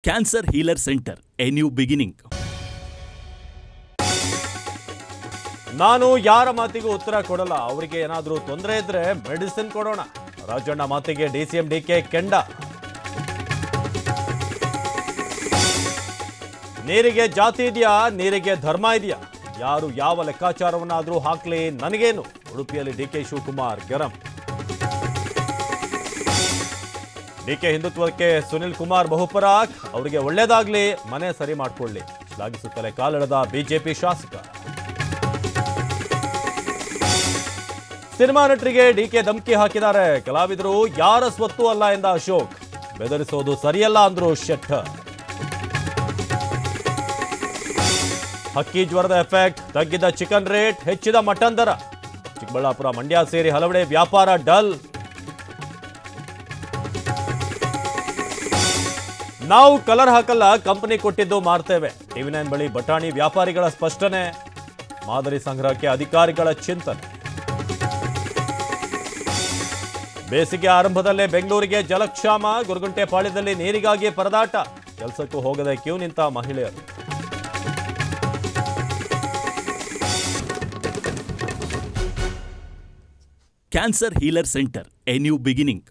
Cancer healer centre, A new beginning. ನಾನು ಯಾರ ಮಾತಿಗೂ ಉತ್ತರ ಕೊಡಲ್ಲ. ಅವರಿಗೆ ಏನಾದರೂ ತೊಂದರೆ ಇದ್ರೆ ಮೆಡಿಸಿನ್ ಕೊಡೋಣ. ರಾಜಣ್ಣ ಮಾತಿಗೆ ಡಿಸಿಎಂ ಡಿಕೆ ಕೆಂಡ. ನೀರಿಗೆ ಜಾತಿ ಇದೆಯಾ, ನೀರಿಗೆ ಧರ್ಮ ಇದೆಯಾ? ಯಾರು ಯಾವ ಲೆಕ್ಕಾಚಾರವನ್ನಾದರೂ ಹಾಕ್ಲಿ, ನನಗೇನು? ಉಡುಪಿಯಲ್ಲಿ ಡಿಕೆ ಶಿವಕುಮಾರ್ ಗರಂ. ಡಿಕೆ ಹಿಂದುತ್ವಕ್ಕೆ ಸುನಿಲ್ ಕುಮಾರ್ ಬಹುಪರಾಕ್. ಅವರಿಗೆ ಒಳ್ಳೇದಾಗ್ಲಿ, ಮನೆ ಸರಿ ಮಾಡ್ಕೊಳ್ಳಿ, ಶ್ಲಾಘಿಸುತ್ತಲೇ ಕಾಲೆಳೆದ ಬಿಜೆಪಿ ಶಾಸಕ. ಸಿನಿಮಾ ನಟರಿಗೆ ಡಿಕೆ ಧಮಕಿ ಹಾಕಿದ್ದಾರೆ. ಕಲಾವಿದರು ಯಾರ ಸ್ವತ್ತು ಅಲ್ಲ ಎಂದ ಅಶೋಕ್. ಬೆದರಿಸೋದು ಸರಿಯಲ್ಲ ಅಂದ್ರು ಶೆಟ್ಟರ್. ಹಕ್ಕಿ ಜ್ವರದ ಎಫೆಕ್ಟ್, ತಗ್ಗಿದ ಚಿಕನ್ ರೇಟ್, ಹೆಚ್ಚಿದ ಮಟನ್ ದರ. ಚಿಕ್ಕಬಳ್ಳಾಪುರ, ಮಂಡ್ಯ ಸೇರಿ ಹಲವೆಡೆ ವ್ಯಾಪಾರ ಡಲ್. ನಾವು ಕಲರ್ ಹಾಕಲ್ಲ, ಕಂಪನಿ ಕೊಟ್ಟಿದ್ದು ಮಾರ್ತೇವೆ. ಟಿವಿ9 ಬಳಿ ಬಟಾಣಿ ವ್ಯಾಪಾರಿಗಳ ಸ್ಪಷ್ಟನೆ. ಮಾದರಿ ಸಂಗ್ರಹಕ್ಕೆ ಅಧಿಕಾರಿಗಳ ಚಿಂತನೆ. ಬೇಸಿಗೆ ಆರಂಭದಲ್ಲೇ ಬೆಂಗಳೂರಿಗೆ ಜಲಕ್ಷಾಮ. ಗುರುಗುಂಟೆ ಪಾಳ್ಯದಲ್ಲಿ ನೀರಿಗಾಗಿ ಪರದಾಟ. ಕೆಲಸಕ್ಕೂ ಹೋಗದೆ ಕ್ಯೂ ನಿಂತ ಮಹಿಳೆಯರು. Cancer healer centre, A new beginning.